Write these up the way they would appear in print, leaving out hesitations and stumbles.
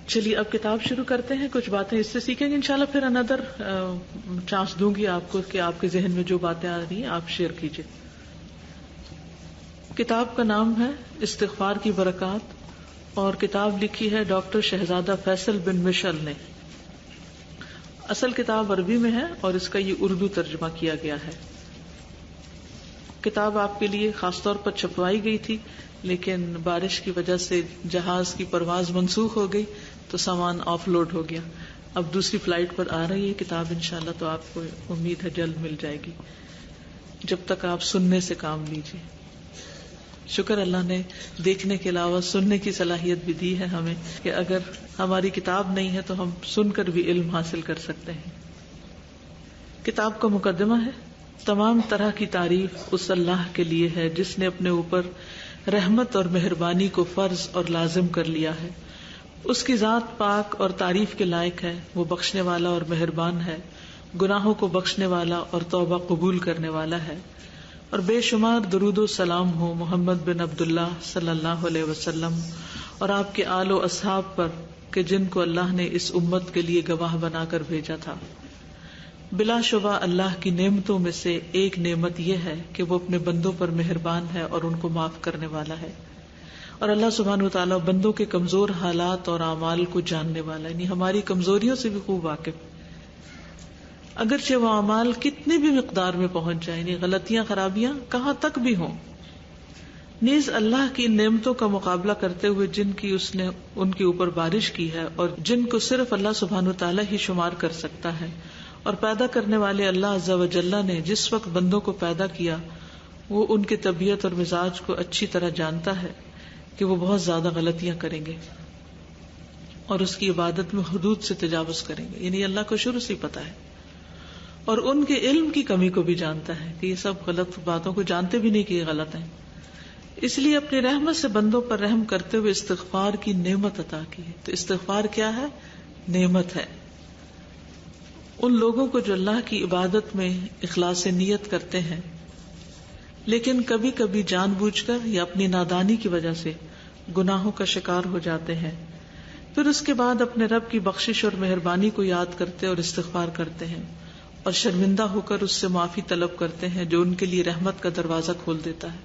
چلیے اب کتاب شروع کرتے ہیں. کچھ باتیں اس سے سیکھیں گے انشاءاللہ. پھر اندر چانس دوں گی آپ کو کہ آپ کے ذہن میں جو باتیں آ رہی ہیں آپ شیئر کیجیے. کتاب کا نام ہے استغفار کی برکات اور کتاب لکھی ہے ڈاکٹر شہزادہ فیصل بن مشعل نے. اصل کتاب عربی میں ہے اور اس کا یہ اردو ترجمہ کیا گیا ہے. کتاب آپ کے لیے خاص طور پر چھپوائی گئی تھی لیکن بارش کی وجہ سے جہاز کی پرواز منسوخ ہو گئی تو سامان آف لوڈ ہو گیا. اب دوسری فلائٹ پر آ رہی ہے کتاب انشاءاللہ, تو آپ کو امید ہے جلد مل جائے گی. جب تک آپ سننے سے کام لیجیے. شکر اللہ نے دیکھنے کے علاوہ سننے کی صلاحیت بھی دی ہے ہمیں کہ اگر ہماری کتاب نہیں ہے تو ہم سن کر بھی علم حاصل کر سکتے ہیں. کتاب کا مقدمہ ہے. تمام طرح کی تعریف اس اللہ کے لیے ہے جس نے اپنے اوپر رحمت اور مہربانی کو فرض اور لازم کر لیا ہے. اس کی ذات پاک اور تعریف کے لائق ہے. وہ بخشنے والا اور مہربان ہے, گناہوں کو بخشنے والا اور توبہ قبول کرنے والا ہے. اور بے شمار درود و سلام ہو محمد بن عبداللہ صلی اللہ علیہ وسلم اور آپ کے آل و اصحاب پر کہ جن کو اللہ نے اس امت کے لیے گواہ بنا کر بھیجا تھا. بلا شبہ اللہ کی نعمتوں میں سے ایک نعمت یہ ہے کہ وہ اپنے بندوں پر مہربان ہے اور ان کو معاف کرنے والا ہے. اور اللہ سبحانہ وتعالی بندوں کے کمزور حالات اور اعمال کو جاننے والا, یعنی ہماری کمزوریوں سے بھی خوب واقف. اگرچہ وہ اعمال کتنی بھی مقدار میں پہنچ جائیں, یعنی غلطیاں خرابیاں کہاں تک بھی ہوں, نیز اللہ کی نعمتوں کا مقابلہ کرتے ہوئے جن کی اس نے ان کے اوپر بارش کی ہے اور جن کو صرف اللہ سبحانہ وتعالی ہی شمار کر سکتا ہے, اور پیدا کرنے والے اللہ عز و جل نے جس وقت بندوں کو پیدا کیا وہ ان کی طبیعت اور مزاج کو اچھی طرح جانتا ہے کہ وہ بہت زیادہ غلطیاں کریں گے اور اس کی عبادت میں حدود سے تجاوز کریں گے, یعنی اللہ کو شروع سے پتا ہے. اور ان کے علم کی کمی کو بھی جانتا ہے کہ یہ سب غلط باتوں کو جانتے بھی نہیں کہ یہ غلط ہیں. اس لیے اپنی رحمت سے بندوں پر رحم کرتے ہوئے استغفار کی نعمت عطا کی ہے. تو استغفار کیا ہے؟ نعمت ہے. ان لوگوں کو جو اللہ کی عبادت میں اخلاص نیت کرتے ہیں لیکن کبھی کبھی جان بوجھ کر یا اپنی نادانی کی وجہ سے گناہوں کا شکار ہو جاتے ہیں, پھر اس کے بعد اپنے رب کی بخشش اور مہربانی کو یاد کرتے اور استغفار کرتے ہیں اور شرمندہ ہو کر اس سے معافی طلب کرتے ہیں جو ان کے لیے رحمت کا دروازہ کھول دیتا ہے,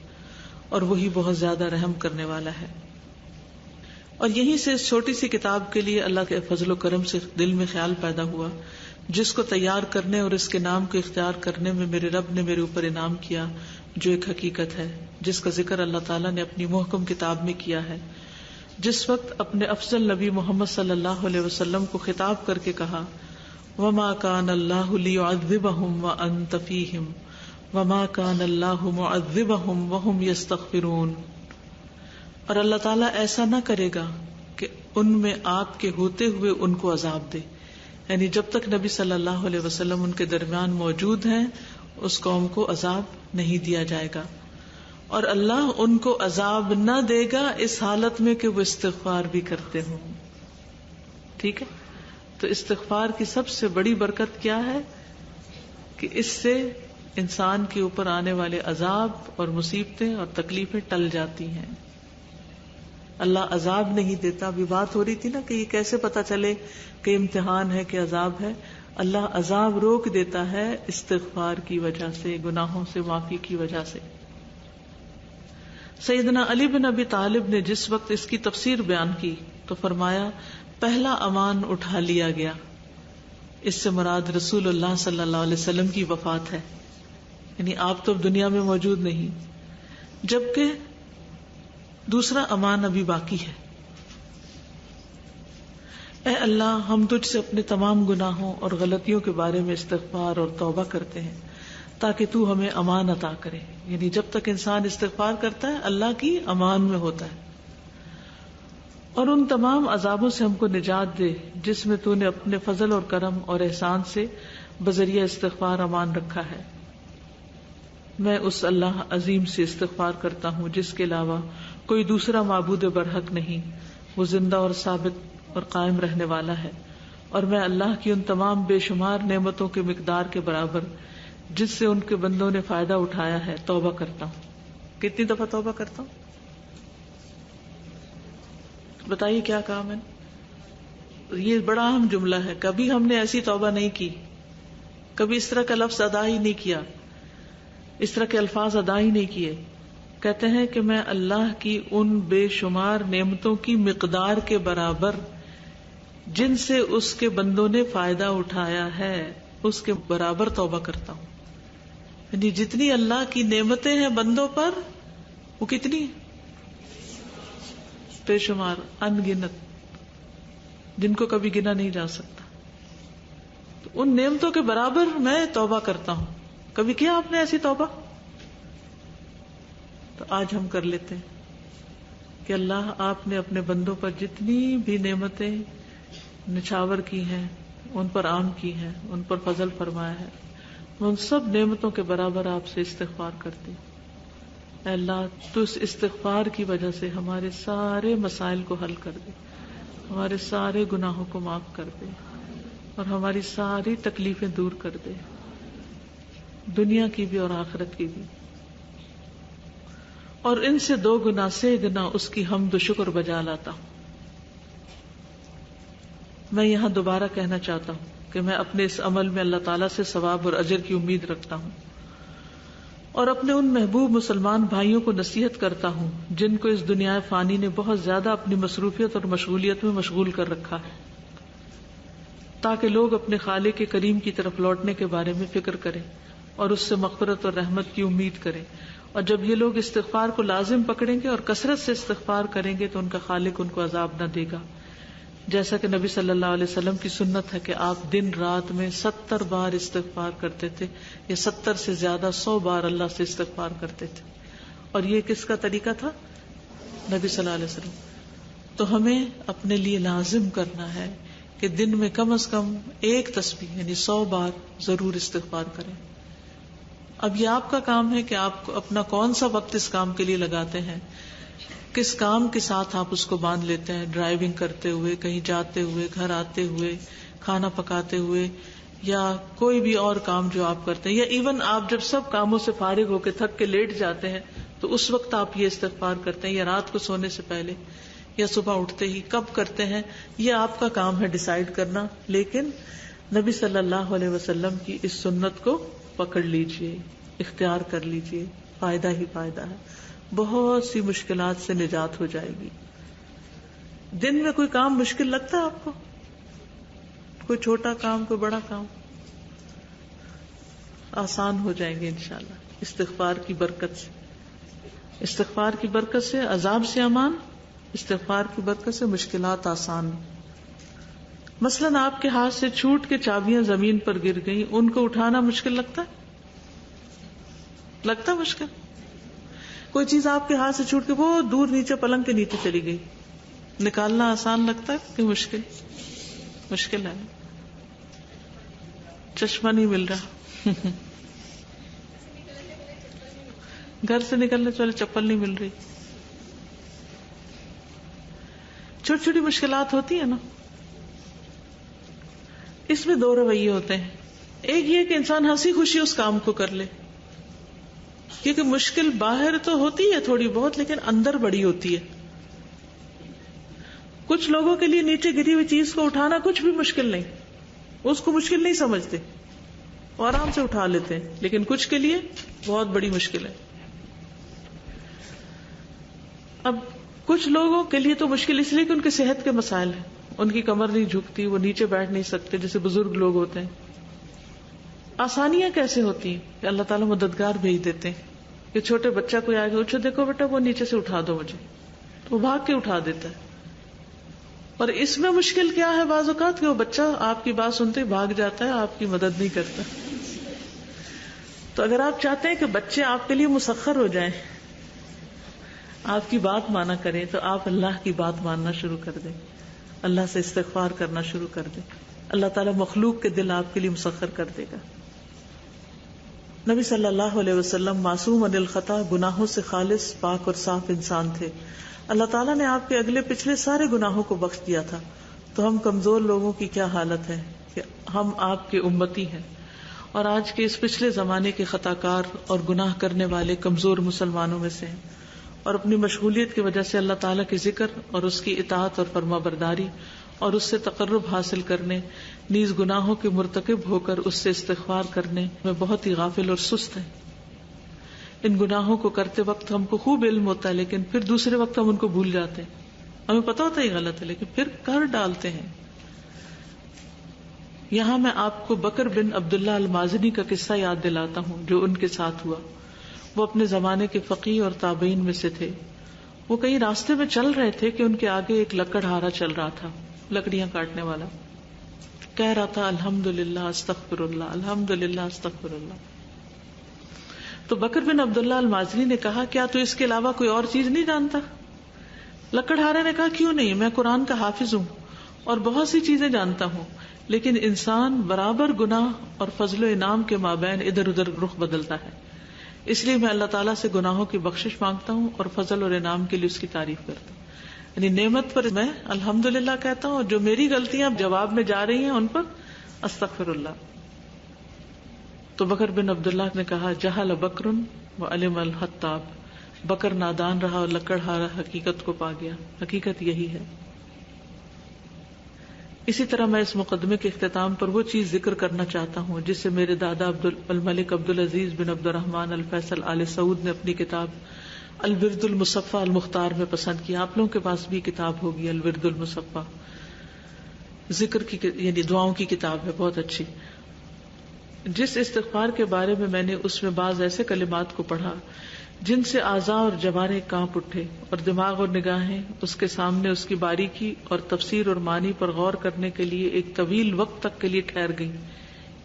اور وہی بہت زیادہ رحم کرنے والا ہے. اور یہیں سے اس چھوٹی سی کتاب کے لیے اللہ کے فضل و کرم سے دل میں خیال پیدا ہوا, جس کو تیار کرنے اور اس کے نام کو اختیار کرنے میں میرے رب نے میرے اوپر انعام کیا, جو ایک حقیقت ہے جس کا ذکر اللہ تعالیٰ نے اپنی محکم کتاب میں کیا ہے. جس وقت اپنے افضل نبی محمد صلی اللہ علیہ وسلم کو خطاب کر کے کہا, وَمَا كَانَ اللَّهُ لِيُعَذِّبَهُمْ وَأَنْتَ فِيهِمْ وَمَا كَانَ اللَّهُ مُعَذِّبَهُمْ وَهُمْ يَسْتَغْفِرُونَ. اور اللہ تعالیٰ ایسا نہ کرے گا کہ ان میں آپ کے ہوتے ہوئے ان کو عذاب دے, یعنی جب تک نبی صلی اللہ علیہ وسلم ان کے درمیان موجود ہیں اس قوم کو عذاب نہیں دیا جائے گا, اور اللہ ان کو عذاب نہ دے گا اس حالت میں کہ وہ استغفار بھی کرتے ہوں. ٹھیک ہے, تو استغفار کی سب سے بڑی برکت کیا ہے کہ اس سے انسان کے اوپر آنے والے عذاب اور مصیبتیں اور تکلیفیں ٹل جاتی ہیں. اللہ عذاب نہیں دیتا. ابھی بات ہو رہی تھی نا کہ یہ کیسے پتا چلے کہ امتحان ہے کہ عذاب ہے. اللہ عذاب روک دیتا ہے استغفار کی وجہ سے, گناہوں سے معافی کی وجہ سے. سیدنا علی بن ابی طالب نے جس وقت اس کی تفسیر بیان کی تو فرمایا, پہلا امان اٹھا لیا گیا. اس سے مراد رسول اللہ صلی اللہ علیہ وسلم کی وفات ہے, یعنی آپ تو اب دنیا میں موجود نہیں, جبکہ دوسرا امان ابھی باقی ہے. اے اللہ, ہم تجھ سے اپنے تمام گناہوں اور غلطیوں کے بارے میں استغفار اور توبہ کرتے ہیں تاکہ تو ہمیں امان عطا کرے. یعنی جب تک انسان استغفار کرتا ہے اللہ کی امان میں ہوتا ہے, اور ان تمام عذابوں سے ہم کو نجات دے جس میں تو نے اپنے فضل اور کرم اور احسان سے بذریعہ استغفار امان رکھا ہے. میں اس اللہ عظیم سے استغفار کرتا ہوں جس کے علاوہ کوئی دوسرا معبود برحق نہیں, وہ زندہ اور ثابت اور قائم رہنے والا ہے, اور میں اللہ کی ان تمام بے شمار نعمتوں کے مقدار کے برابر جس سے ان کے بندوں نے فائدہ اٹھایا ہے توبہ کرتا ہوں. کتنی دفعہ توبہ کرتا ہوں؟ بتائیے کیا کہا میں نے؟ یہ بڑا اہم جملہ ہے. کبھی ہم نے ایسی توبہ نہیں کی, کبھی اس طرح کا لفظ ادا ہی نہیں کیا, اس طرح کے الفاظ ادا ہی نہیں کیے. کہتے ہیں کہ میں اللہ کی ان بے شمار نعمتوں کی مقدار کے برابر جن سے اس کے بندوں نے فائدہ اٹھایا ہے اس کے برابر توبہ کرتا ہوں. یعنی جتنی اللہ کی نعمتیں ہیں بندوں پر وہ کتنی بے شمار, ان گنت, جن کو کبھی گنا نہیں جا سکتا. تو ان نعمتوں کے برابر میں توبہ کرتا ہوں. کبھی کیا آپ نے ایسی توبہ؟ تو آج ہم کر لیتے ہیں کہ اللہ آپ نے اپنے بندوں پر جتنی بھی نعمتیں نچھاور کی ہیں, ان پر عام کی ہیں, ان پر فضل فرمایا ہے, میں ان سب نعمتوں کے برابر آپ سے استغفار کرتی ہوں. اے اللہ تو اس استغفار کی وجہ سے ہمارے سارے مسائل کو حل کر دے, ہمارے سارے گناہوں کو معاف کر دے اور ہماری ساری تکلیفیں دور کر دے, دنیا کی بھی اور آخرت کی بھی. اور ان سے 2 گنا سے گنا اس کی حمد و شکر بجا لاتا ہوں. میں یہاں دوبارہ کہنا چاہتا ہوں کہ میں اپنے اس عمل میں اللہ تعالیٰ سے ثواب اور اجر کی امید رکھتا ہوں, اور اپنے ان محبوب مسلمان بھائیوں کو نصیحت کرتا ہوں جن کو اس دنیا فانی نے بہت زیادہ اپنی مصروفیت اور مشغولیت میں مشغول کر رکھا ہے, تاکہ لوگ اپنے خالق کے کریم کی طرف لوٹنے کے بارے میں فکر کریں اور اس سے مغفرت اور رحمت کی امید کریں. اور جب یہ لوگ استغفار کو لازم پکڑیں گے اور کثرت سے استغفار کریں گے تو ان کا خالق ان کو عذاب نہ دے گا, جیسا کہ نبی صلی اللہ علیہ وسلم کی سنت ہے کہ آپ دن رات میں 70 بار استغفار کرتے تھے, یا 70 سے زیادہ 100 بار اللہ سے استغفار کرتے تھے. اور یہ کس کا طریقہ تھا؟ نبی صلی اللہ علیہ وسلم. تو ہمیں اپنے لیے لازم کرنا ہے کہ دن میں کم از کم 1 تسبیح یعنی 100 بار ضرور استغفار کریں. اب یہ آپ کا کام ہے کہ آپ اپنا کون سا وقت اس کام کے لیے لگاتے ہیں, کس کام کے ساتھ آپ اس کو باندھ لیتے ہیں, ڈرائیونگ کرتے ہوئے, کہیں جاتے ہوئے, گھر آتے ہوئے, کھانا پکاتے ہوئے, یا کوئی بھی اور کام جو آپ کرتے ہیں, یا ایون آپ جب سب کاموں سے فارغ ہو کے تھک کے لیٹ جاتے ہیں تو اس وقت آپ یہ استغفار کرتے ہیں, یا رات کو سونے سے پہلے, یا صبح اٹھتے ہی کب کرتے ہیں, یہ آپ کا کام ہے ڈیسائیڈ کرنا. لیکن نبی صلی اللہ علیہ وسلم کی اس سنت کو پکڑ لیجئے, اختیار کر لیجئے, فائدہ ہی فائدہ ہے, بہت سی مشکلات سے نجات ہو جائے گی. دن میں کوئی کام مشکل لگتا ہے آپ کو؟ کوئی چھوٹا کام, کوئی بڑا کام, آسان ہو جائیں گے انشاءاللہ استغفار کی برکت سے. استغفار کی برکت سے عذاب سے امان, استغفار کی برکت سے مشکلات آسان. مثلاً آپ کے ہاتھ سے چھوٹ کے چابیاں زمین پر گر گئیں, ان کو اٹھانا مشکل لگتا ہے مشکل. کوئی چیز آپ کے ہاتھ سے چھوٹ کے بہت دور نیچے پلنگ کے نیچے چلی گئی, نکالنا آسان لگتا ہے کہ مشکل ہے. چشمہ نہیں مل رہا, گھر سے نکلنے سے پہلے چپل نہیں مل رہی, چھوٹی چھوٹی مشکلات ہوتی ہیں نا. اس میں 2 رویے ہوتے ہیں. ایک یہ کہ انسان ہنسی خوشی اس کام کو کر لے, کیونکہ مشکل باہر تو ہوتی ہے تھوڑی بہت, لیکن اندر بڑی ہوتی ہے. کچھ لوگوں کے لیے نیچے گری ہوئی چیز کو اٹھانا کچھ بھی مشکل نہیں, اس کو مشکل نہیں سمجھتے, آرام سے اٹھا لیتے ہیں. لیکن کچھ کے لیے بہت بڑی مشکل ہے. اب کچھ لوگوں کے لیے تو مشکل اس لیے کہ ان کے صحت کے مسائل ہیں, ان کی کمر نہیں جھکتی, وہ نیچے بیٹھ نہیں سکتے, جیسے بزرگ لوگ ہوتے ہیں. آسانیاں کیسے ہوتی ہیں کہ اللہ تعالیٰ مددگار بھیج دیتے ہیں کہ چھوٹے بچہ کوئی آگے اچھو دیکھو بیٹا وہ نیچے سے اٹھا دو مجھے, تو وہ بھاگ کے اٹھا دیتا ہے. اور اس میں مشکل کیا ہے بعض اوقات کہ وہ بچہ آپ کی بات سنتے ہی بھاگ جاتا ہے, آپ کی مدد نہیں کرتا. تو اگر آپ چاہتے ہیں کہ بچے آپ کے لیے مسخر ہو جائیں, آپ کی بات مانا کریں, تو آپ اللہ کی بات ماننا شروع کر دیں, اللہ سے استغفار کرنا شروع کر دیں. اللہ تعالیٰ مخلوق کے دل آپ کے لیے مسخر کر دے گا. نبی صلی اللہ علیہ وسلم معصوم عن الخطا, گناہوں سے خالص, پاک اور صاف انسان تھے. اللہ تعالیٰ نے آپ کے اگلے پچھلے سارے گناہوں کو بخش دیا تھا. تو ہم کمزور لوگوں کی کیا حالت ہے کہ ہم آپ کے امتی ہیں, اور آج کے اس پچھلے زمانے کے خطا کار اور گناہ کرنے والے کمزور مسلمانوں میں سے ہیں, اور اپنی مشغولیت کی وجہ سے اللہ تعالیٰ کے ذکر اور اس کی اطاعت اور فرما برداری اور اس سے تقرب حاصل کرنے، نیز گناہوں کے مرتکب ہو کر اس سے استغفار کرنے میں بہت ہی غافل اور سست ہیں۔ ان گناہوں کو کرتے وقت ہم کو خوب علم ہوتا ہے، لیکن پھر دوسرے وقت ہم ان کو بھول جاتے ہیں۔ ہمیں پتہ ہوتا ہے یہ غلط ہے، لیکن پھر کر ڈالتے ہیں۔ یہاں میں آپ کو بکر بن عبداللہ المازنی کا قصہ یاد دلاتا ہوں جو ان کے ساتھ ہوا۔ وہ اپنے زمانے کے فقیہ اور تابعین میں سے تھے۔ وہ کہیں راستے میں چل رہے تھے کہ ان کے آگے ایک لکڑہارا چل رہا تھا، لکڑیاں کاٹنے والا، کہہ رہا تھا الحمدللہ استغفر اللہ، الحمدللہ استغفر اللہ۔ تو بکر بن عبداللہ المازنی نے کہا کیا تو اس کے علاوہ کوئی اور چیز نہیں جانتا؟ لکڑہارے نے کہا کیوں نہیں، میں قرآن کا حافظ ہوں اور بہت سی چیزیں جانتا ہوں، لیکن انسان برابر گناہ اور فضل و انعام کے مابین ادھر ادھر رخ بدلتا ہے، اس لیے میں اللہ تعالیٰ سے گناہوں کی بخشش مانگتا ہوں اور فضل اور انعام کے لیے اس کی تعریف کرتا ہوں۔ یعنی نعمت پر میں الحمدللہ کہتا ہوں، اور جو میری غلطیاں جواب میں جا رہی ہیں ان پر استغفر اللہ۔ تو بکر بن عبداللہ نے کہا جہل بکر وعلم الخطاب، بکر نادان رہا اور لکڑہارا حقیقت کو پا گیا۔ حقیقت یہی ہے۔ اسی طرح میں اس مقدمے کے اختتام پر وہ چیز ذکر کرنا چاہتا ہوں جس سے میرے دادا الملک عبدالعزیز بن عبد الرحمن الفیصل آل سعود نے اپنی کتاب الورد المصفى المختار میں پسند کیا۔ آپ لوگوں کے پاس بھی کتاب ہوگی الورد المصفى، ذکر کی یعنی دعاؤں کی کتاب ہے، بہت اچھی۔ جس استغفار کے بارے میں نے اس میں بعض ایسے کلمات کو پڑھا جن سے اعضاء اور جوارح کانپ اٹھے اور دماغ اور نگاہیں اس کے سامنے اس کی باریکی اور تفسیر اور معنی پر غور کرنے کے لیے ایک طویل وقت تک کے لیے ٹھہر گئی،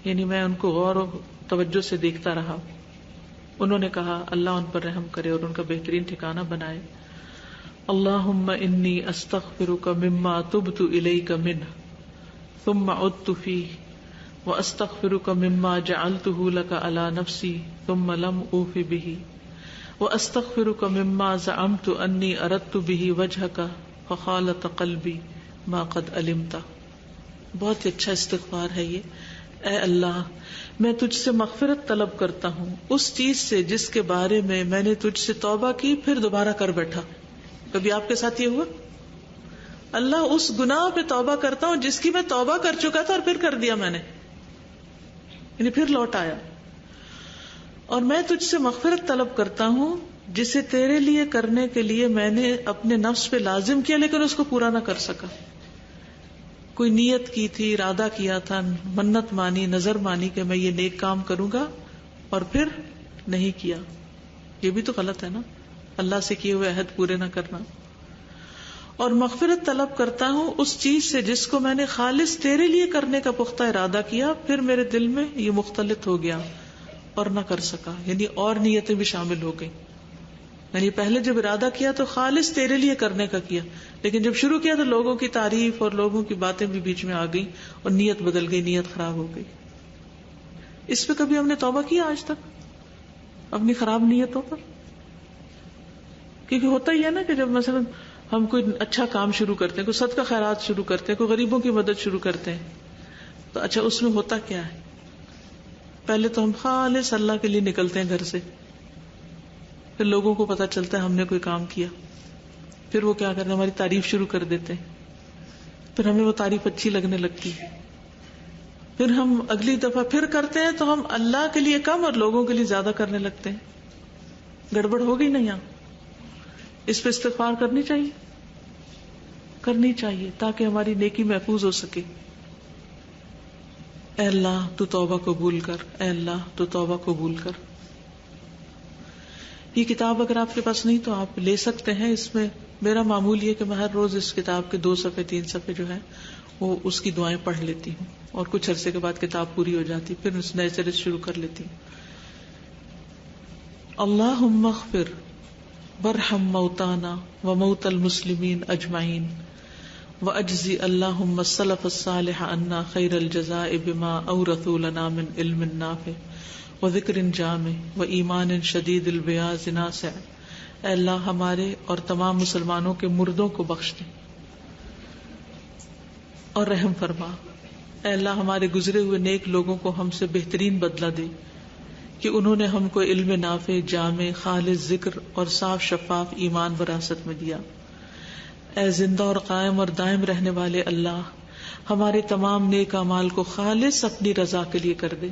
یعنی میں ان کو غور و توجہ سے دیکھتا رہا۔ انہوں نے کہا اللہ ان پر رحم کرے اور ان کا بہترین ٹھکانہ بنائے۔ اللہم انی استغفرک مما تبت الیک منہ ثم عدت فیہ واستغفرک مما جعلتہ لک علی نفسی ثم لم اوف بہ واستغفرک مما زعمت انی اردت بہ وجہک فخالط قلبی ما قد علمت۔ بہت ہی اچھا استغفار ہے یہ۔ اے اللہ، میں تجھ سے مغفرت طلب کرتا ہوں اس چیز سے جس کے بارے میں نے تجھ سے توبہ کی پھر دوبارہ کر بیٹھا۔ کبھی آپ کے ساتھ یہ ہوا؟ اللہ اس گناہ پہ توبہ کرتا ہوں جس کی میں توبہ کر چکا تھا اور پھر کر دیا میں نے، یعنی پھر لوٹ آیا۔ اور میں تجھ سے مغفرت طلب کرتا ہوں جسے تیرے لیے کرنے کے لیے میں نے اپنے نفس پہ لازم کیا لیکن اس کو پورا نہ کر سکا۔ کوئی نیت کی تھی، ارادہ کیا تھا، منت مانی، نظر مانی کہ میں یہ نیک کام کروں گا اور پھر نہیں کیا، یہ بھی تو غلط ہے نا، اللہ سے کیے ہوئے عہد پورے نہ کرنا۔ اور مغفرت طلب کرتا ہوں اس چیز سے جس کو میں نے خالص تیرے لیے کرنے کا پختہ ارادہ کیا پھر میرے دل میں یہ مختلط ہو گیا اور نہ کر سکا، یعنی اور نیتیں بھی شامل ہو گئی۔ یعنی پہلے جب ارادہ کیا تو خالص تیرے لیے کرنے کا کیا، لیکن جب شروع کیا تو لوگوں کی تعریف اور لوگوں کی باتیں بھی بیچ میں آ گئی اور نیت بدل گئی، نیت خراب ہو گئی۔ اس پہ کبھی ہم نے توبہ کیا آج تک اپنی خراب نیتوں پر؟ کیونکہ ہوتا ہی ہے نا کہ جب مثلا ہم کوئی اچھا کام شروع کرتے ہیں، کوئی صدقہ خیرات شروع کرتے ہیں، کوئی غریبوں کی مدد شروع کرتے ہیں، تو اچھا اس میں ہوتا کیا ہے؟ پہلے تو ہم خالص اللہ کے لیے نکلتے ہیں گھر سے، پھر لوگوں کو پتا چلتا ہے ہم نے کوئی کام کیا، پھر وہ کیا کرتے ہیں، ہماری تعریف شروع کر دیتے ہیں، پھر ہمیں وہ تعریف اچھی لگنے لگتی ہے، پھر ہم اگلی دفعہ پھر کرتے ہیں تو ہم اللہ کے لیے کم اور لوگوں کے لیے زیادہ کرنے لگتے ہیں۔ گڑبڑ ہو گئی نا یہاں؟ اس پہ استغفار کرنی چاہیے تاکہ ہماری نیکی محفوظ ہو سکے۔ اے اللہ تو توبہ قبول کر، اے اللہ تو توبہ قبول کر۔ یہ کتاب اگر آپ کے پاس نہیں تو آپ لے سکتے ہیں۔ اس میں میرا معمول یہ کہ میں ہر روز اس کتاب کے 2 صفحے 3 صفحے جو ہے وہ اس کی دعائیں پڑھ لیتی ہوں، اور کچھ عرصے کے بعد کتاب پوری ہو جاتی، پھر اس نئے سرے شروع کر لیتی ہوں۔ اللہم اغفر وارحم موتانا وموتى المسلمین اجمعین واجزی اللہم السلف الصالح عنا خیر الجزاء بما اورثوا لنا من علم نافع وذکر جامع وایمان شدید البیاض ناسع۔ اے اللہ ہمارے اور تمام مسلمانوں کے مردوں کو بخش دے اور رحم فرما۔ اے اللہ ہمارے گزرے ہوئے نیک لوگوں کو ہم سے بہترین بدلہ دے کہ انہوں نے ہم کو علم نافع، جامع، خالص ذکر اور صاف شفاف ایمان وراثت میں دیا۔ اے زندہ اور قائم اور دائم رہنے والے اللہ، ہمارے تمام نیک اعمال کو خالص اپنی رضا کے لیے کر دے،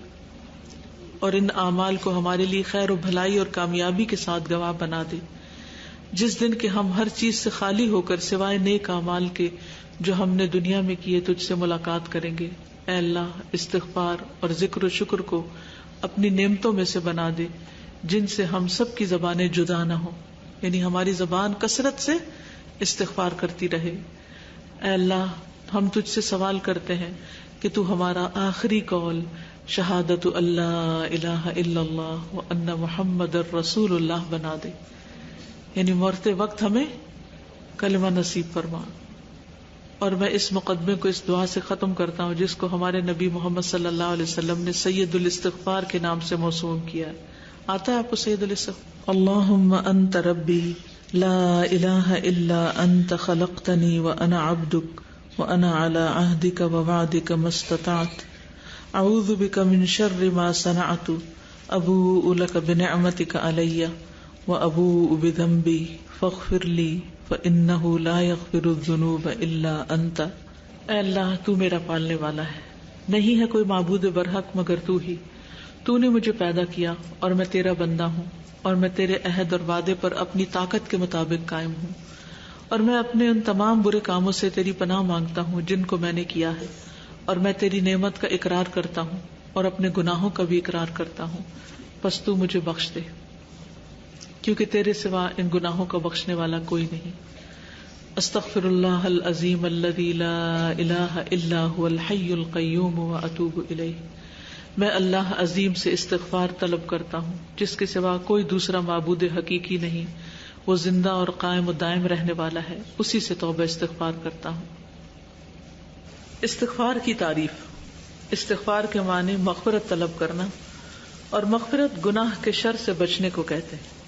اور ان اعمال کو ہمارے لیے خیر و بھلائی اور کامیابی کے ساتھ گواہ بنا دے، جس دن کہ ہم ہر چیز سے خالی ہو کر سوائے نیک اعمال کے جو ہم نے دنیا میں کیے تجھ سے ملاقات کریں گے۔ اے اللہ، استغفار اور ذکر و شکر کو اپنی نعمتوں میں سے بنا دے جن سے ہم سب کی زبانیں جدا نہ ہوں، یعنی ہماری زبان کثرت سے استغفار کرتی رہے۔ اے اللہ، ہم تجھ سے سوال کرتے ہیں کہ تو ہمارا آخری قول شہادت اللہ الہ الا اللہ وان محمد الرسول اللہ بنا دے، یعنی مرتے وقت ہمیں کلمہ نصیب فرما۔ اور میں اس مقدمے کو اس دعا سے ختم کرتا ہوں جس کو ہمارے نبی محمد صلی اللہ علیہ وسلم نے سید الاستغفار کے نام سے موسوم کیا ہے۔ آتا ہے آپ کو سید الاستغفار؟ اللہم انت ربی لا الہ الا انت خلقتنی وانا عبدک وانا علی عہدک ووعدک ما استطعت اعوذ بک من شر ما صنعت ابوء لک بنعمتک علی وابوء بذنبی فاغفر لی فإنہ لا یغفر الذنوب الا انت۔ اے اللہ، تو میرا پالنے والا ہے، نہیں ہے کوئی معبود برحق مگر تو ہی۔ تو نے مجھے پیدا کیا اور میں تیرا بندہ ہوں، اور میں تیرے عہد اور وعدے پر اپنی طاقت کے مطابق قائم ہوں، اور میں اپنے ان تمام برے کاموں سے تیری پناہ مانگتا ہوں جن کو میں نے کیا ہے، اور میں تیری نعمت کا اقرار کرتا ہوں اور اپنے گناہوں کا بھی اقرار کرتا ہوں، پس تو مجھے بخش دے، کیونکہ تیرے سوا ان گناہوں کا بخشنے والا کوئی نہیں۔ استغفر اللہ العظیم الذی لا الہ الا هو الحی القیوم واتوب الیہ۔ میں اللہ عظیم سے استغفار طلب کرتا ہوں جس کے سوا کوئی دوسرا معبود حقیقی نہیں، وہ زندہ اور قائم و دائم رہنے والا ہے، اسی سے توبہ استغفار کرتا ہوں۔ استغفار کی تعریف۔ استغفار کے معنی مغفرت طلب کرنا، اور مغفرت گناہ کے شر سے بچنے کو کہتے ہیں۔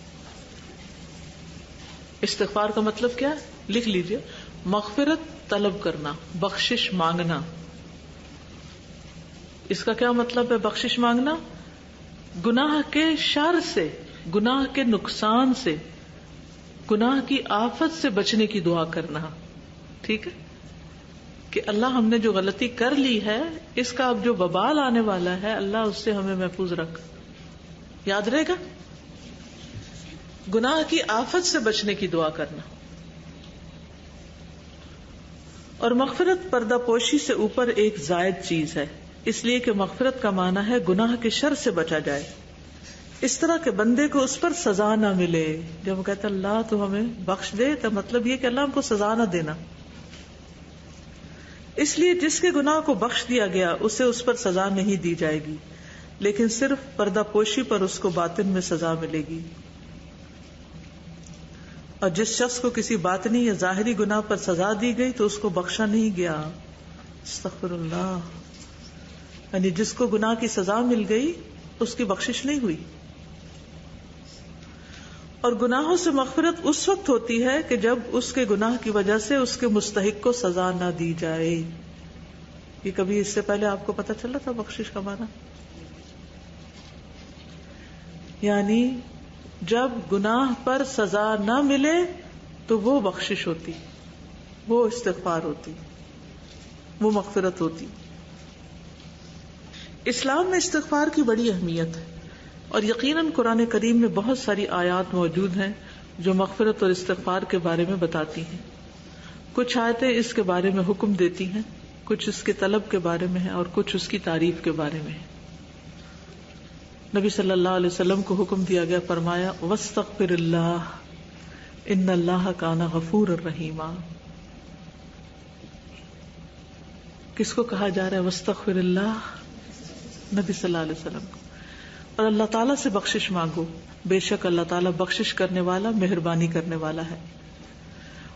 استغفار کا مطلب کیا ہے؟ لکھ لیجئے، مغفرت طلب کرنا، بخشش مانگنا۔ اس کا کیا مطلب ہے بخشش مانگنا؟ گناہ کے شر سے، گناہ کے نقصان سے، گناہ کی آفت سے بچنے کی دعا کرنا۔ ٹھیک ہے کہ اللہ ہم نے جو غلطی کر لی ہے اس کا اب جو وبال آنے والا ہے اللہ اس سے ہمیں محفوظ رکھ۔ یاد رہے گا، گناہ کی آفت سے بچنے کی دعا کرنا۔ اور مغفرت پردہ پوشی سے اوپر ایک زائد چیز ہے، اس لیے کہ مغفرت کا معنی ہے گناہ کے شر سے بچا جائے، اس طرح کہ بندے کو اس پر سزا نہ ملے۔ جب وہ کہتا اللہ تو ہمیں بخش دے، تو مطلب یہ کہ اللہ ہم کو سزا نہ دینا۔ اس لیے جس کے گناہ کو بخش دیا گیا اسے اس پر سزا نہیں دی جائے گی، لیکن صرف پردہ پوشی پر اس کو باطن میں سزا ملے گی۔ اور جس شخص کو کسی باطنی یا ظاہری گناہ پر سزا دی گئی تو اس کو بخشا نہیں گیا۔ استغفر اللہ، یعنی جس کو گناہ کی سزا مل گئی اس کی بخشش نہیں ہوئی۔ اور گناہوں سے مغفرت اس وقت ہوتی ہے کہ جب اس کے گناہ کی وجہ سے اس کے مستحق کو سزا نہ دی جائے۔ یہ کبھی اس سے پہلے آپ کو پتہ چلا تھا بخشش کا معنی؟ یعنی جب گناہ پر سزا نہ ملے تو وہ بخشش ہوتی، وہ استغفار ہوتی، وہ مغفرت ہوتی۔ اسلام میں استغفار کی بڑی اہمیت ہے، اور یقیناً قرآن کریم میں بہت ساری آیات موجود ہیں جو مغفرت اور استغفار کے بارے میں بتاتی ہیں۔ کچھ آیتیں اس کے بارے میں حکم دیتی ہیں، کچھ اس کے طلب کے بارے میں ہیں، اور کچھ اس کی تعریف کے بارے میں ہیں۔ نبی صلی اللہ علیہ وسلم کو حکم دیا گیا، فرمایا وَاسْتَغْفِرِ اللَّهَ إِنَّ اللَّهَ كَانَ غَفُورًا رَحِيمًا۔ کس کو کہا جا رہا ہے وَاسْتَغْفِرِ اللَّهَ؟ نبی صلی اللہ علیہ وسلم کو۔ اور اللہ تعالیٰ سے بخشش مانگو، بے شک اللہ تعالیٰ بخشش کرنے والا، مہربانی کرنے والا ہے۔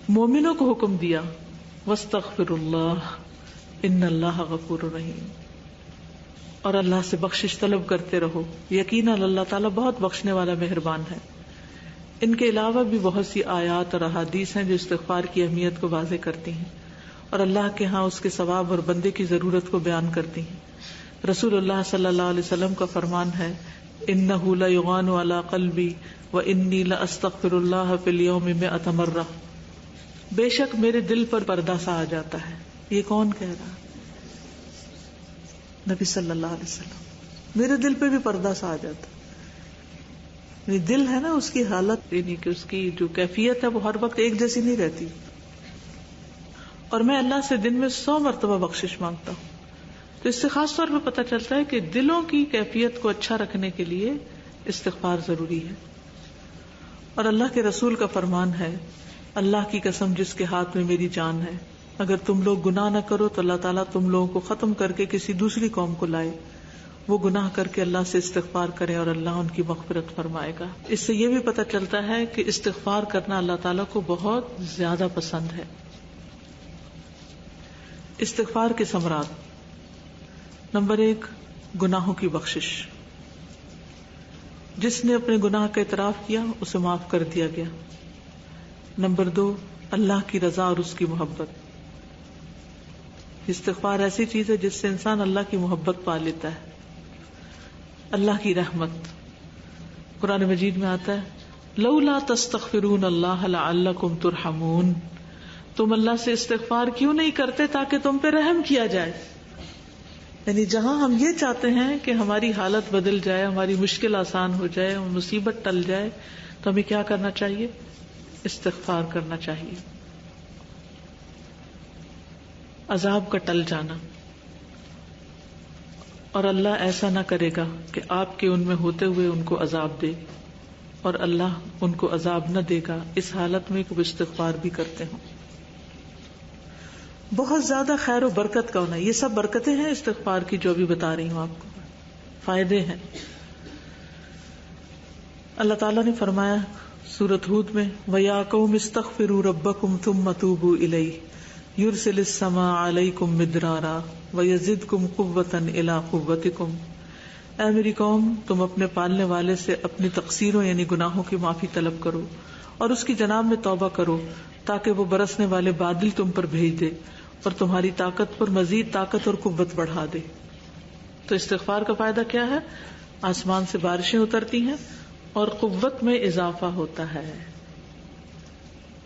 مومنوں کو حکم دیا وَاسْتَغْفِرُ اللَّهَ إِنَّ اللَّهَ غَفُورٌ رَحِيمٌ، اور اللہ سے بخشش طلب کرتے رہو، یقیناً اللہ تعالیٰ بہت بخشنے والا، مہربان ہے۔ ان کے علاوہ بھی بہت سی آیات اور احادیث ہیں جو استغفار کی اہمیت کو واضح کرتی ہیں اور اللہ کے ہاں اس کے ثواب اور بندے کی ضرورت کو بیان کرتی ہیں۔ رسول اللہ صلی اللہ علیہ وسلم کا فرمان ہے انہ لیغان علی قلبی وانی لاستغفر اللہ فی اليوم 100 مرہ۔ بے شک میرے دل پر پردہ سا آ جاتا ہے. یہ کون کہہ رہا؟ نبی صلی اللہ علیہ وسلم. میرے دل پہ بھی پردہ سا آ جاتا. یہ دل ہے نا، اس کی حالت یعنی کہ اس کی جو کیفیت ہے وہ ہر وقت ایک جیسی نہیں رہتی. اور میں اللہ سے دن میں 100 مرتبہ بخشش مانگتا ہوں. تو اس سے خاص طور پہ پتہ چلتا ہے کہ دلوں کی کیفیت کو اچھا رکھنے کے لیے استغفار ضروری ہے. اور اللہ کے رسول کا فرمان ہے، اللہ کی قسم جس کے ہاتھ میں میری جان ہے، اگر تم لوگ گناہ نہ کرو تو اللہ تعالیٰ تم لوگوں کو ختم کر کے کسی دوسری قوم کو لائے، وہ گناہ کر کے اللہ سے استغفار کریں اور اللہ ان کی مغفرت فرمائے گا. اس سے یہ بھی پتہ چلتا ہے کہ استغفار کرنا اللہ تعالیٰ کو بہت زیادہ پسند ہے. استغفار کے ثمرات. نمبر 1، گناہوں کی بخشش. جس نے اپنے گناہ کا اعتراف کیا اسے معاف کر دیا گیا. نمبر 2، اللہ کی رضا اور اس کی محبت. استغفار ایسی چیز ہے جس سے انسان اللہ کی محبت پا لیتا ہے. اللہ کی رحمت. قرآن مجید میں آتا ہے لولا تستغفرون اللہ لعلکم ترحمون. تم اللہ سے استغفار کیوں نہیں کرتے تاکہ تم پہ رحم کیا جائے. یعنی جہاں ہم یہ چاہتے ہیں کہ ہماری حالت بدل جائے، ہماری مشکل آسان ہو جائے، مصیبت ٹل جائے، تو ہمیں کیا کرنا چاہیے؟ استغفار کرنا چاہیے. عذاب کا ٹل جانا. اور اللہ ایسا نہ کرے گا کہ آپ کے ان میں ہوتے ہوئے ان کو عذاب دے، اور اللہ ان کو عذاب نہ دے گا اس حالت میں کہ وہ استغفار بھی کرتے ہوں. بہت زیادہ خیر و برکت کا ہونا. یہ سب برکتیں ہیں استغفار کی جو بھی بتا رہی ہوں آپ کو، فائدے ہیں. اللہ تعالیٰ نے فرمایا سورۃ ہود میں وَيَا قَوْمِ اسْتَغْفِرُوا رَبَّكُمْ ثُمَّ تُوبُوا إِلَيْهِ يُرْسِلِ السَّمَاءَ عَلَيْكُمْ مِدْرَارًا وَيَزِدْكُمْ قُوَّةً إِلَىٰ قُوَّتِكُمْ. اے میری قوم، تم اپنے پالنے والے سے اپنی تقصیروں یعنی گناہوں کی معافی طلب کرو اور اس کی جناب میں توبہ کرو تاکہ وہ برسنے والے بادل تم پر بھیج دے اور تمہاری طاقت پر مزید طاقت اور قوت بڑھا دے. تو استغفار کا فائدہ کیا ہے؟ آسمان سے بارشیں اترتی ہیں اور قوت میں اضافہ ہوتا ہے.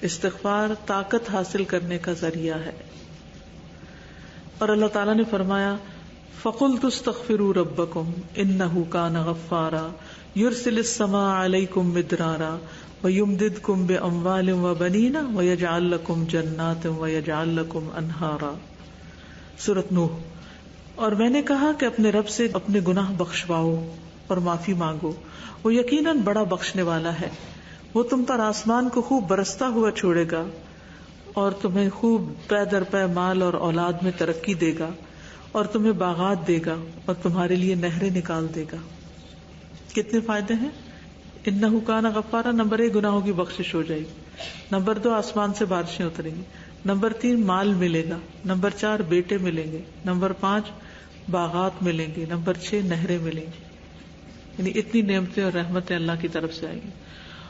استغفار طاقت حاصل کرنے کا ذریعہ ہے. اور اللہ تعالیٰ نے فرمایا فَقُلْتُ اسْتَغْفِرُوا رَبَّكُمْ إِنَّهُ كَانَ غَفَّارًا يُرْسِلِ السَّمَاءَ عَلَيْكُمْ مِدْرَارًا وَيُمْدِدْكُمْ بِأَمْوَالٍ وَبَنِينَ وَيَجْعَلْ لَكُمْ جَنَّاتٍ وَيَجْعَلْ لَكُمْ أَنْهَارًا. سورۃ نوح. اور میں نے کہا کہ اپنے رب سے اپنے گناہ بخشواؤ اور معافی مانگو، وہ یقیناً بڑا بخشنے والا ہے. وہ تم پر آسمان کو خوب برستا ہوا چھوڑے گا اور تمہیں خوب پے در پے مال اور اولاد میں ترقی دے گا اور تمہیں باغات دے گا اور تمہارے لیے نہریں نکال دے گا. کتنے فائدے ہیں؟ انہ کان غفارا. نمبر 1 گناہوں کی بخشش ہو جائے گی. نمبر 2 آسمان سے بارشیں اتریں گی. نمبر 3 مال ملے گا. نمبر 4 بیٹے ملیں گے. نمبر 5 باغات ملیں گے. نمبر 6 نہریں ملیں گی. یعنی اتنی نعمتیں اور رحمتیں اللہ کی طرف سے آئیں گی.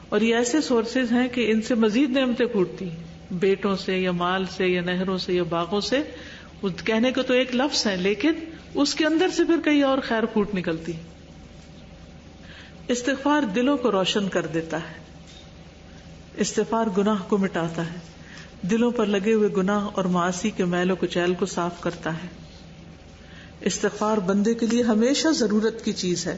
اور یہ ایسے سورسز ہیں کہ ان سے مزید نعمتیں پھوٹتی ہیں، بیٹوں سے یا مال سے یا نہروں سے یا باغوں سے. وہ کہنے کو تو ایک لفظ ہے لیکن اس کے اندر سے پھر کئی اور خیر پھوٹ نکلتی. استغفار دلوں کو روشن کر دیتا ہے. استغفار گناہ کو مٹاتا ہے، دلوں پر لگے ہوئے گناہ اور معاصی کے میل و کچیل کو صاف کرتا ہے. استغفار بندے کے لیے ہمیشہ ضرورت کی چیز ہے،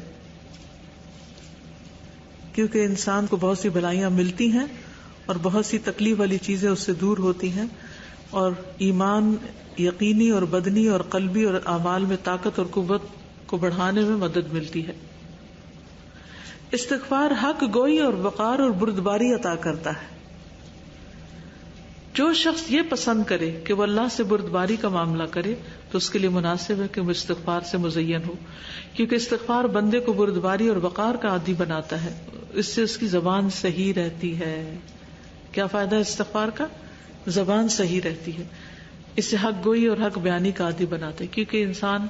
کیونکہ انسان کو بہت سی بھلائیاں ملتی ہیں اور بہت سی تکلیف والی چیزیں اس سے دور ہوتی ہیں، اور ایمان یقینی اور بدنی اور قلبی اور اعمال میں طاقت اور قوت کو بڑھانے میں مدد ملتی ہے. استغفار حق گوئی اور وقار اور بردباری عطا کرتا ہے. جو شخص یہ پسند کرے کہ وہ اللہ سے بردباری کا معاملہ کرے تو اس کے لیے مناسب ہے کہ وہ استغفار سے مزین ہو، کیونکہ استغفار بندے کو بردباری اور وقار کا عادی بناتا ہے. اس سے اس کی زبان صحیح رہتی ہے. کیا فائدہ ہے استغفار کا؟ زبان صحیح رہتی ہے. اس سے حق گوئی اور حق بیانی کا عادی بناتا ہے، کیونکہ انسان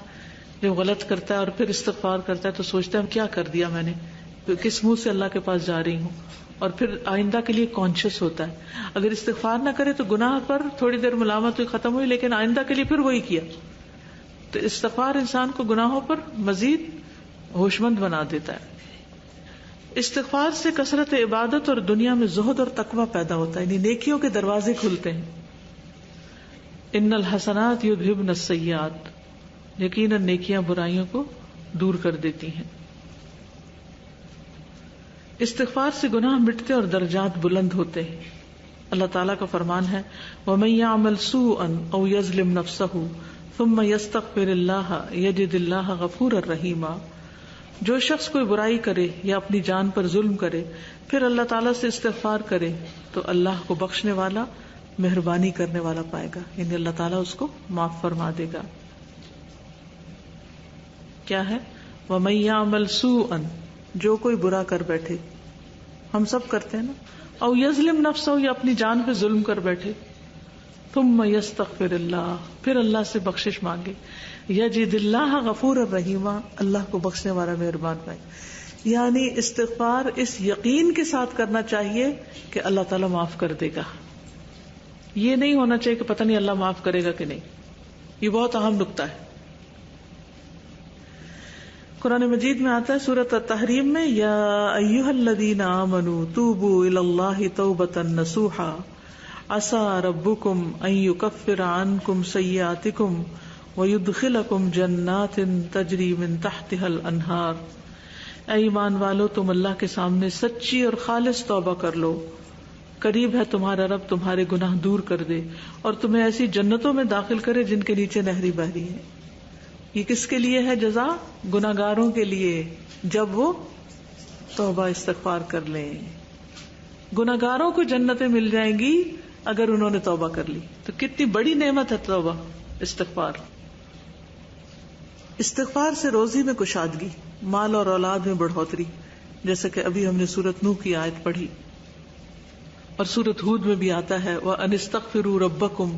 جب غلط کرتا ہے اور پھر استغفار کرتا ہے تو سوچتا ہے کیا کر دیا میں نے، کس منہ سے اللہ کے پاس جا رہی ہوں، اور پھر آئندہ کے لیے کانشیس ہوتا ہے. اگر استغفار نہ کرے تو گناہ پر تھوڑی دیر ملامت ہوئی، ختم ہوئی، لیکن آئندہ کے لیے پھر وہی کیا. تو استغفار انسان کو گناہوں پر مزید ہوش مند بنا دیتا ہے. استغفار سے کثرت عبادت اور دنیا میں زہد اور تقوی پیدا ہوتا ہے، یعنی نیکیوں کے دروازے کھلتے ہیں. ان الحسنات یذھبن السیئات، یقیناً نیکیاں برائیوں کو دور کر دیتی ہیں. استغفار سے گناہ مٹتے اور درجات بلند ہوتے ہیں. اللہ تعالیٰ کا فرمان ہے وَمَن يَعْمَلْ سُوءًا أَوْ يَظْلِمْ نَفْسَهُ ثُمَّ يَسْتَغْفِرِ اللَّهَ يَجِدِ اللَّهَ غَفُورًا رَحِيمًا، جو شخص کوئی برائی کرے یا اپنی جان پر ظلم کرے پھر اللہ تعالیٰ سے استغفار کرے تو اللہ کو بخشنے والا، مہربانی کرنے والا پائے گا، یعنی اللہ تعالیٰ اس کو معاف فرما دے گا. کیا ہے؟ وَمَن يَعْمَلْ سُوءًا، جو کوئی برا کر بیٹھے، ہم سب کرتے ہیں نا، او یظلم نفسہ، یا اپنی جان پہ ظلم کر بیٹھے، ثم یستغفر اللہ، پھر اللہ سے بخشش مانگے، یجد اللہ غفور الرحیم، اللہ کو بخشنے والا مہربان پائے. یعنی استغفار اس یقین کے ساتھ کرنا چاہیے کہ اللہ تعالیٰ معاف کر دے گا. یہ نہیں ہونا چاہیے کہ پتہ نہیں اللہ معاف کرے گا کہ نہیں. یہ بہت اہم نقطہ ہے. قرآن مجید میں آتا ہے سورۃ التحریم میں، یا ایھا الذین آمنوا توبوا الی اللہ توبۃ نصوحا عسى ربکم ان یکفر عنکم سیئاتکم وَيُدْخِلَكُمْ جَنَّاتٍ تَجْرِي مِن تَحْتِهَا الْأَنْهَارُ، اے ایمان والو تم اللہ کے سامنے سچی اور خالص توبہ کر لو، قریب ہے تمہارا رب تمہارے گناہ دور کر دے اور تمہیں ایسی جنتوں میں داخل کرے جن کے نیچے نہری بہ رہی ہے. یہ کس کے لیے ہے جزا؟ گناہگاروں کے لیے، جب وہ توبہ استغفار کر لیں. گناہگاروں کو جنتیں مل جائیں گی اگر انہوں نے توبہ کر لی. تو کتنی بڑی نعمت ہے توبہ، استغفار. استغفار سے روزی میں کشادگی، مال اور اولاد میں بڑھوتری، جیسا کہ ابھی ہم نے سورۃ نوح کی آیت پڑھی. اور سورۃ ہود میں بھی آتا ہے وَأَنِ اسْتَغْفِرُوا رَبَّكُمْ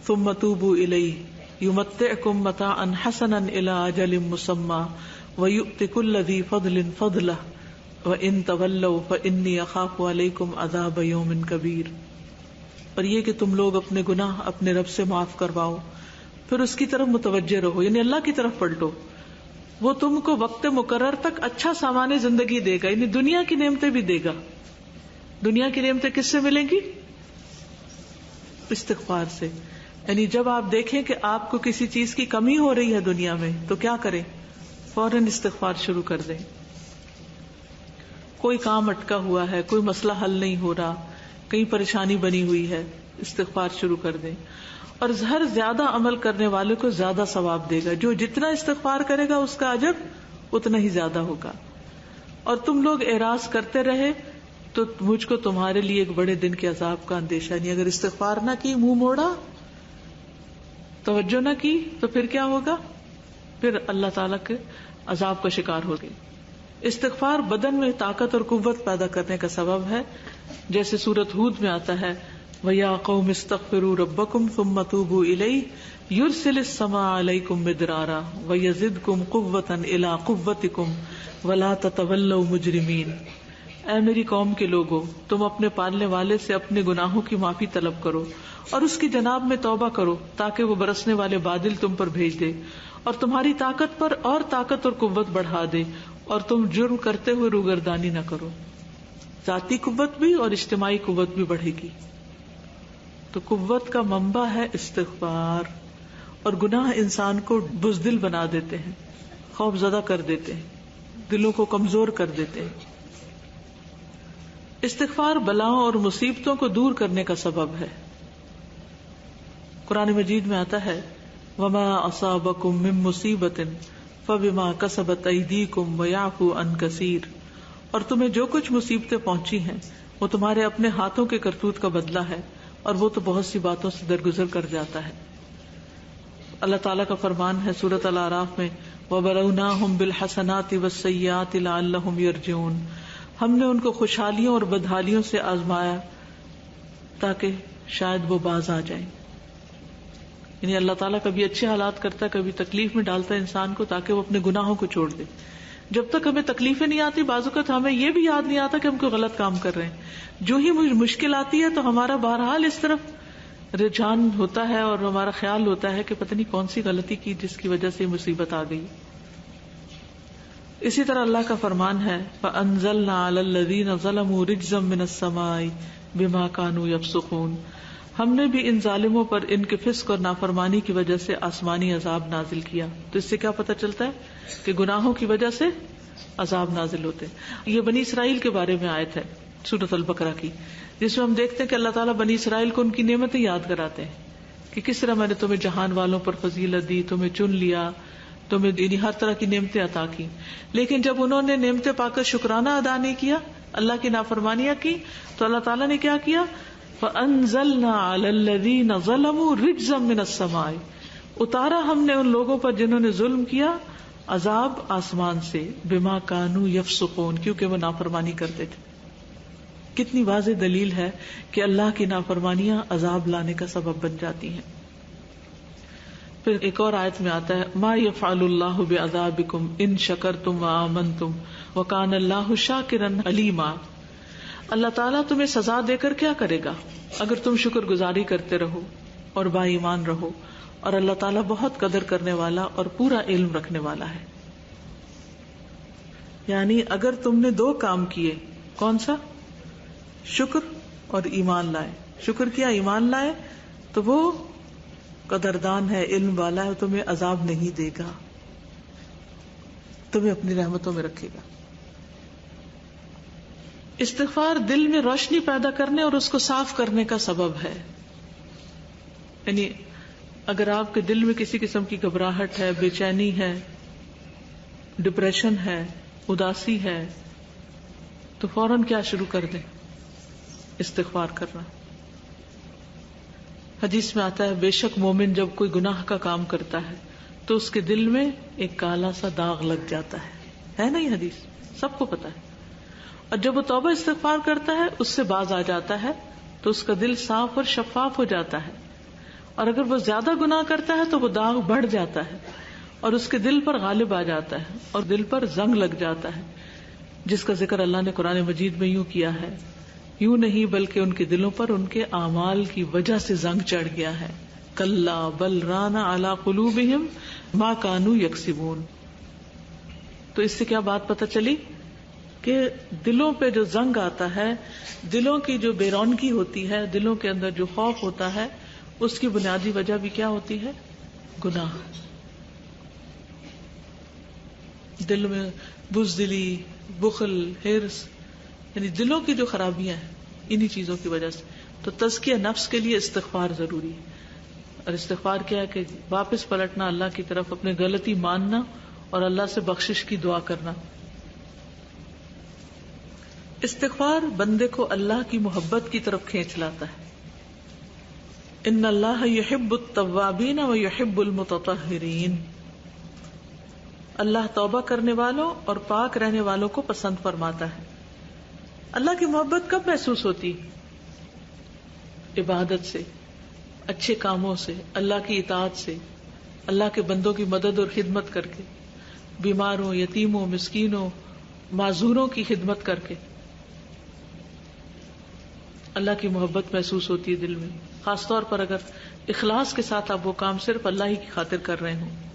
ثُمَّ تُوبُوا إِلَيْهِ يُمَتِّعْكُمْ مَتَاعًا حَسَنًا إِلَىٰ أَجَلٍ مُّسَمًّى وَيُؤْتِ كُلَّ ذِي فَضْلٍ فَضْلَهُ وَإِن تَوَلَّوْا فَإِنِّي أَخَافُ عَلَيْكُمْ عَذَابَ يَوْمٍ كَبِيرٍ. اور یہ کہ تم لوگ اپنے گناہ اپنے رب سے معاف کرواؤ، پھر اس کی طرف متوجہ رہو، یعنی اللہ کی طرف پلٹو. وہ تم کو وقت مقرر تک اچھا سامان زندگی دے گا، یعنی دنیا کی نعمتیں بھی دے گا. دنیا کی نعمتیں کس سے ملیں گی؟ استغفار سے. یعنی جب آپ دیکھیں کہ آپ کو کسی چیز کی کمی ہو رہی ہے دنیا میں تو کیا کریں؟ فوراً استغفار شروع کر دیں. کوئی کام اٹکا ہوا ہے، کوئی مسئلہ حل نہیں ہو رہا، کہیں پریشانی بنی ہوئی ہے، استغفار شروع کر دیں. اور ہر زیادہ عمل کرنے والے کو زیادہ ثواب دے گا. جو جتنا استغفار کرے گا اس کا اجر اتنا ہی زیادہ ہوگا. اور تم لوگ اعراض کرتے رہے تو مجھ کو تمہارے لیے ایک بڑے دن کے عذاب کا اندیشہ نہیں. اگر استغفار نہ کی، منہ موڑا، توجہ نہ کی تو پھر کیا ہوگا؟ پھر اللہ تعالیٰ کے عذاب کا شکار ہوگے. استغفار بدن میں طاقت اور قوت پیدا کرنے کا سبب ہے، جیسے سورۃ ہود میں آتا ہے وَيَا قَوْمِ اسْتَغْفِرُوا رَبَّكُمْ ثُمَّ تُوبُوا إِلَيْهِ يُرْسِلِ السَّمَاءَ عَلَيْكُمْ مِدْرَارًا وَيَزِدْكُمْ قُوَّةً إِلَىٰ قُوَّتِكُمْ وَلَا تَتَوَلَّوْا مُجْرِمِينَ. اے میری قوم کے لوگوں، تم اپنے پالنے والے سے اپنے گناہوں کی معافی طلب کرو اور اس کی جناب میں توبہ کرو تاکہ وہ برسنے والے بادل تم پر بھیج دے اور تمہاری طاقت پر اور طاقت اور قوت بڑھا دے اور تم جرم کرتے ہوئے روگردانی نہ کرو. ذاتی قوت بھی اور اجتماعی قوت بھی بڑھے گی. تو قوت کا منبع ہے استغفار. اور گناہ انسان کو بزدل بنا دیتے ہیں، خوف زدہ کر دیتے ہیں، دلوں کو کمزور کر دیتے ہیں. استغفار بلاؤں اور مصیبتوں کو دور کرنے کا سبب ہے. قرآن مجید میں آتا ہے وَمَا أَصَابَكُم مِّن مُّصِيبَةٍ فَبِمَا كَسَبَتْ أَيْدِيكُمْ وَيَعْفُو عَن كَثِيرٍ. اور تمہیں جو کچھ مصیبتیں پہنچی ہیں وہ تمہارے اپنے ہاتھوں کے کرتوت کا بدلہ ہے اور وہ تو بہت سی باتوں سے درگزر کر جاتا ہے. اللہ تعالیٰ کا فرمان ہے سورۃ الاعراف میں وَبَلَوْنَاهُمْ بِالْحَسَنَاتِ وَالسَّيِّئَاتِ لَعَلَّهُمْ يَرْجِعُونَ. ہم نے ان کو خوشحالیوں اور بدحالیوں سے آزمایا تاکہ شاید وہ باز آ جائیں. یعنی اللہ تعالیٰ کبھی اچھے حالات کرتا ہے، کبھی تکلیف میں ڈالتا ہے انسان کو تاکہ وہ اپنے گناہوں کو چھوڑ دے. جب تک ہمیں تکلیفیں نہیں آتی بعض اوقات ہمیں یہ بھی یاد نہیں آتا کہ ہم کوئی غلط کام کر رہے ہیں. جو ہی مشکل آتی ہے تو ہمارا بہرحال اس طرف رجحان ہوتا ہے اور ہمارا خیال ہوتا ہے کہ پتہ نہیں کون سی غلطی کی جس کی وجہ سے مصیبت آ گئی. اسی طرح اللہ کا فرمان ہے فَأَنزَلْنَا عَلَى الَّذِينَ ظَلَمُوا رِجْزًا مِّنَ السَّمَاءِ بِمَا كَانُوا يَفْسُقُونَ، ہم نے بھی ان ظالموں پر ان کے فسق اور نافرمانی کی وجہ سے آسمانی عذاب نازل کیا. تو اس سے کیا پتہ چلتا ہے کہ گناہوں کی وجہ سے عذاب نازل ہوتے ہیں. یہ بنی اسرائیل کے بارے میں آیت ہے سورۃ البقرہ کی، جس میں ہم دیکھتے ہیں کہ اللہ تعالیٰ بنی اسرائیل کو ان کی نعمتیں یاد کراتے ہیں کہ کس طرح میں نے تمہیں جہان والوں پر فضیلت دی، تمہیں چن لیا، تمہیں ہر طرح کی نعمتیں عطا کی. لیکن جب انہوں نے نعمتیں پا کر شکرانہ ادا نہیں کیا، اللہ کی نافرمانیاں کی، تو اللہ تعالیٰ نے کیا کیا؟ فَأَنزَلْنَا عَلَى الَّذِينَ ظَلَمُوا رِجْزًا مِّنَ السَّمَاءِ، اتارا ہم نے ان لوگوں پر جنہوں نے ظلم کیا عذاب آسمان سے، بما كانوا يفسقون، کیونکہ وہ نافرمانی کرتے تھے. کتنی واضح دلیل ہے کہ اللہ کی نافرمانیاں عذاب لانے کا سبب بن جاتی ہیں. پھر ایک اور آیت میں آتا ہے ما يفعل الله بعذابكم ان شکرتم وآمنتم وكان الله شاکرا علیما. اللہ تعالیٰ تمہیں سزا دے کر کیا کرے گا اگر تم شکر گزاری کرتے رہو اور با ایمان رہو، اور اللہ تعالیٰ بہت قدر کرنے والا اور پورا علم رکھنے والا ہے. یعنی اگر تم نے دو کام کیے، کون سا؟ شکر اور ایمان لائے. شکر کیا، ایمان لائے، تو وہ قدردان ہے، علم والا ہے، تمہیں عذاب نہیں دے گا، تمہیں اپنی رحمتوں میں رکھے گا. استغفار دل میں روشنی پیدا کرنے اور اس کو صاف کرنے کا سبب ہے. یعنی اگر آپ کے دل میں کسی قسم کی گھبراہٹ ہے، بے چینی ہے، ڈپریشن ہے، اداسی ہے، تو فوراً کیا شروع کر دیں؟ استغفار کرنا. حدیث میں آتا ہے بے شک مومن جب کوئی گناہ کا کام کرتا ہے تو اس کے دل میں ایک کالا سا داغ لگ جاتا ہے نا؟ یہ حدیث سب کو پتا ہے. اور جب وہ توبہ استغفار کرتا ہے، اس سے باز آ جاتا ہے، تو اس کا دل صاف اور شفاف ہو جاتا ہے. اور اگر وہ زیادہ گناہ کرتا ہے تو وہ داغ بڑھ جاتا ہے اور اس کے دل پر غالب آ جاتا ہے اور دل پر زنگ لگ جاتا ہے، جس کا ذکر اللہ نے قرآن مجید میں یوں کیا ہے، یوں نہیں بلکہ ان کے دلوں پر ان کے اعمال کی وجہ سے زنگ چڑھ گیا ہے. کلا بل ران علی قلوبہم ما کانوا یکسبون. تو اس سے کیا بات پتہ چلی کہ دلوں پہ جو زنگ آتا ہے، دلوں کی جو بے رونقی ہوتی ہے، دلوں کے اندر جو خوف ہوتا ہے، اس کی بنیادی وجہ بھی کیا ہوتی ہے؟ گناہ. دل میں بزدلی، بخل، حرص، یعنی دلوں کی جو خرابیاں ہیں انہی چیزوں کی وجہ سے. تو تزکیہ نفس کے لیے استغفار ضروری ہے. اور استغفار کیا ہے کہ واپس پلٹنا اللہ کی طرف، اپنے غلطی ماننا اور اللہ سے بخشش کی دعا کرنا. استغفار بندے کو اللہ کی محبت کی طرف کھینچ لاتا ہے. ان اللہ یحب التوابین و یحب المتطہرین. اللہ توبہ کرنے والوں اور پاک رہنے والوں کو پسند فرماتا ہے. اللہ کی محبت کب محسوس ہوتی؟ عبادت سے، اچھے کاموں سے، اللہ کی اطاعت سے، اللہ کے بندوں کی مدد اور خدمت کر کے، بیماروں، یتیموں، مسکینوں، معذوروں کی خدمت کر کے اللہ کی محبت محسوس ہوتی ہے دل میں. خاص طور پر اگر اخلاص کے ساتھ آپ وہ کام صرف اللہ ہی کی خاطر کر رہے ہوں.